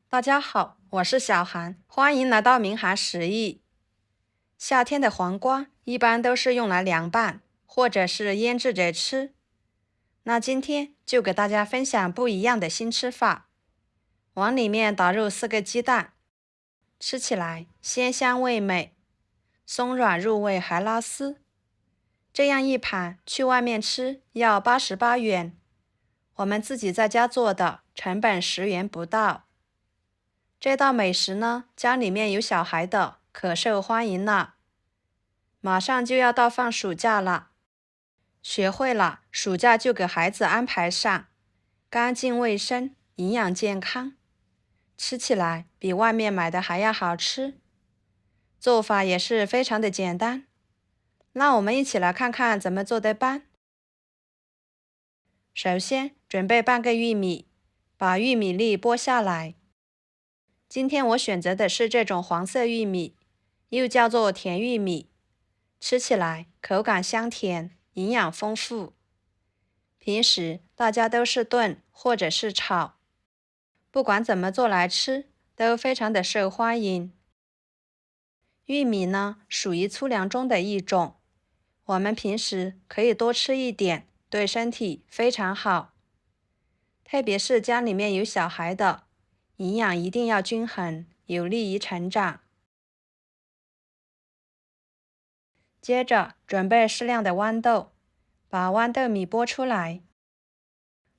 大家好，我是小韩，欢迎来到明涵食艺。夏天的黄瓜一般都是用来凉拌，或者是腌制着吃。那今天就给大家分享不一样的新吃法。往里面打入4个鸡蛋，吃起来鲜香味美，松软入味还拉丝。这样一盘去外面吃要88元，我们自己在家做的成本10元不到。这道美食呢，家里面有小孩的可受欢迎了。马上就要到放暑假了，学会了，暑假就给孩子安排上，干净卫生，营养健康，吃起来比外面买的还要好吃。做法也是非常的简单，那我们一起来看看怎么做的吧。首先准备半个玉米，把玉米粒剥下来。今天我选择的是这种黄色玉米，又叫做甜玉米，吃起来口感香甜，营养丰富。平时大家都是炖或者是炒，不管怎么做来吃，都非常的受欢迎。玉米呢，属于粗粮中的一种，我们平时可以多吃一点，对身体非常好。特别是家里面有小孩的，营养一定要均衡，有利于成长。接着准备适量的豌豆，把豌豆米剥出来。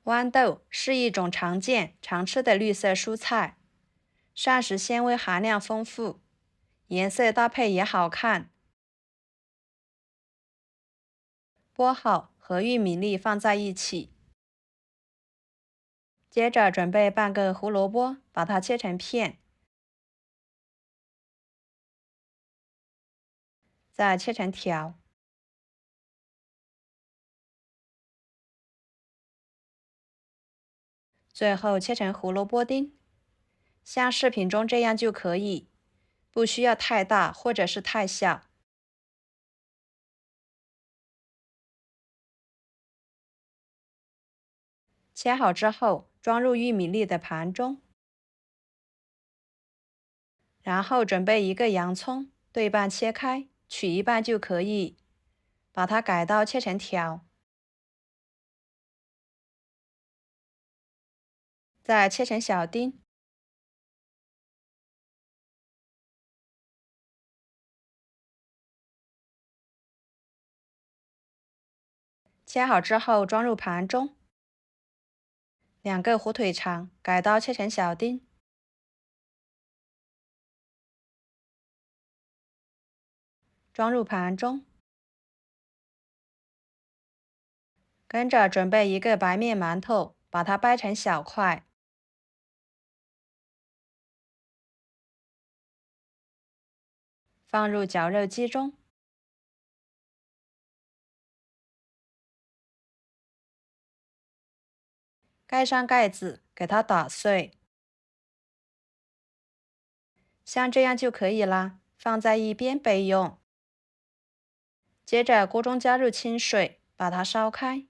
豌豆是一种常见常吃的绿色蔬菜，膳食纤维含量丰富，颜色搭配也好看。剥好和玉米粒放在一起。接着准备半个胡萝卜，把它切成片，再切成条。最后切成胡萝卜丁，像视频中这样就可以，不需要太大或者是太小。切好之后装入玉米粒的盘中，然后准备一个洋葱，对半切开，取一半就可以，把它改刀切成条，再切成小丁。切好之后装入盘中。2个火腿肠，改刀切成小丁，装入盘中。跟着准备一个白面馒头，把它掰成小块，放入绞肉机中。盖上盖子，给它打碎，像这样就可以啦，放在一边备用。接着锅中加入清水，把它烧开。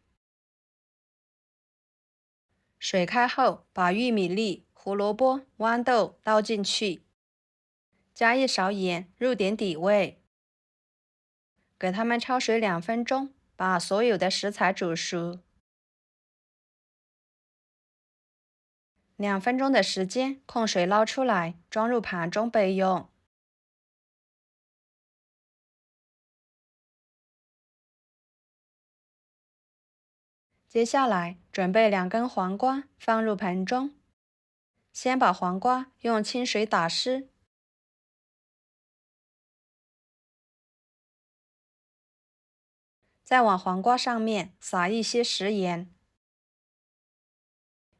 水开后，把玉米粒、胡萝卜、豌豆倒进去，加一勺盐，入点底味，给它们焯水2分钟，把所有的食材煮熟。2分钟的时间，控水捞出来，装入盘中备用。接下来准备2根黄瓜，放入盆中。先把黄瓜用清水打湿，再往黄瓜上面撒一些食盐，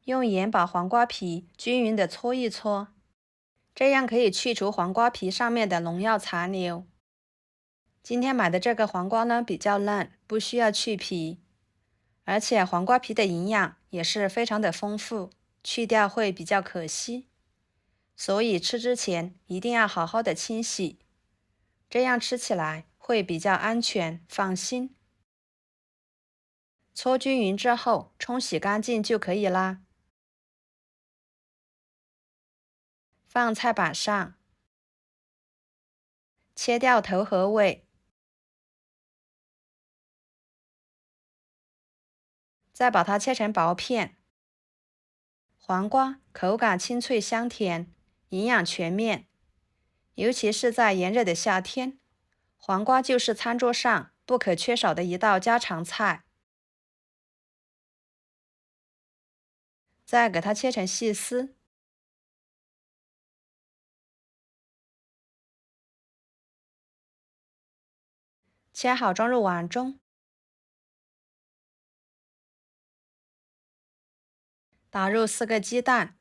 用盐把黄瓜皮均匀的搓一搓，这样可以去除黄瓜皮上面的农药残留。今天买的这个黄瓜呢比较嫩，不需要去皮，而且黄瓜皮的营养也是非常的丰富，去掉会比较可惜，所以吃之前一定要好好的清洗，这样吃起来会比较安全放心。搓均匀之后冲洗干净就可以啦。放菜板上，切掉头和尾，再把它切成薄片。黄瓜口感清脆香甜，营养全面，尤其是在炎热的夏天，黄瓜就是餐桌上不可缺少的一道家常菜。再给它切成细丝，切好装入碗中，打入4个鸡蛋，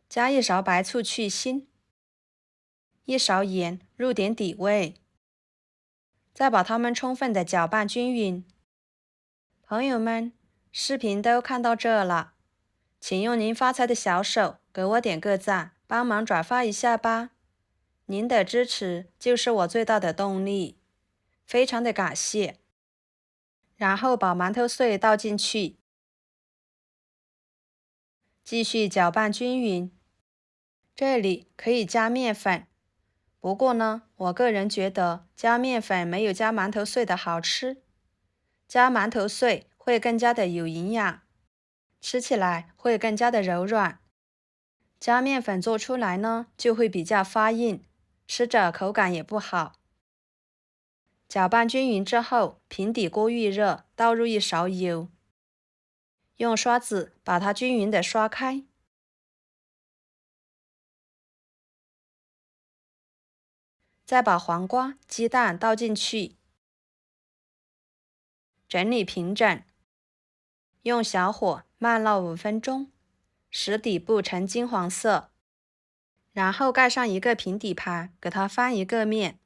加1勺白醋去腥，1勺盐入点底味，再把它们充分的搅拌均匀。朋友们，视频都看到这了，请用您发财的小手给我点个赞，帮忙转发一下吧。您的支持就是我最大的动力，非常的感谢。然后把馒头碎倒进去，继续搅拌均匀。这里可以加面粉，不过呢，我个人觉得加面粉没有加馒头碎的好吃。加馒头碎会更加的有营养，吃起来会更加的柔软。加面粉做出来呢，就会比较发硬，吃着口感也不好。搅拌均匀之后，平底锅预热，倒入1勺油，用刷子把它均匀的刷开。再把黄瓜、鸡蛋倒进去，整理平整，用小火慢烙5分钟，使底部呈金黄色。然后盖上一个平底盘，给它翻一个面。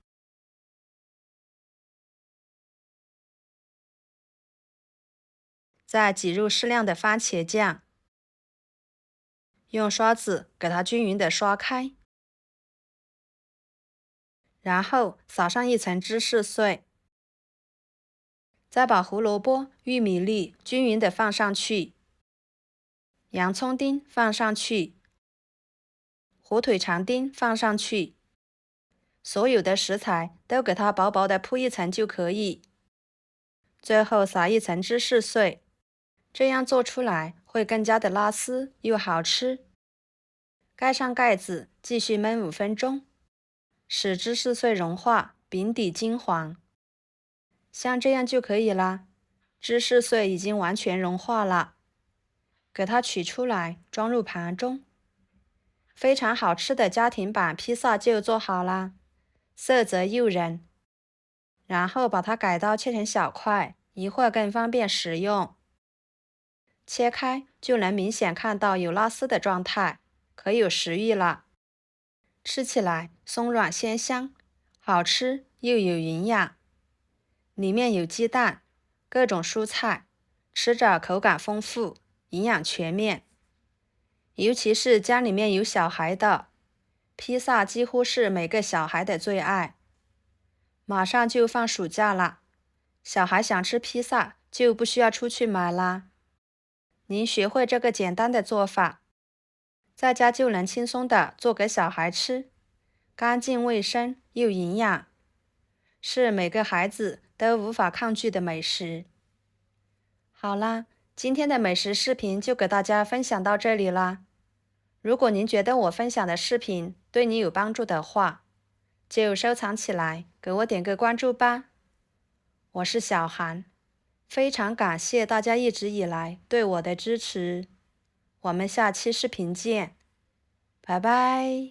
再挤入适量的番茄酱，用刷子给它均匀的刷开，然后撒上1层芝士碎，再把胡萝卜、玉米粒均匀的放上去，洋葱丁放上去，火腿肠丁放上去，所有的食材都给它薄薄的铺1层就可以，最后撒1层芝士碎，这样做出来会更加的拉丝又好吃。盖上盖子，继续焖5分钟，使芝士碎融化，饼底金黄。像这样就可以啦，芝士碎已经完全融化了，给它取出来装入盘中。非常好吃的家庭版披萨就做好啦，色泽诱人。然后把它改刀切成小块，一会儿更方便食用。切开就能明显看到有拉丝的状态，可有食欲了。吃起来松软鲜香，好吃又有营养。里面有鸡蛋，各种蔬菜，吃着口感丰富，营养全面。尤其是家里面有小孩的，披萨几乎是每个小孩的最爱。马上就放暑假了，小孩想吃披萨就不需要出去买啦。您学会这个简单的做法，在家就能轻松的做给小孩吃，干净卫生又营养，是每个孩子都无法抗拒的美食。好啦，今天的美食视频就给大家分享到这里啦。如果您觉得我分享的视频对你有帮助的话，就收藏起来，给我点个关注吧。我是小韩，非常感谢大家一直以来对我的支持。我们下期视频见，拜拜。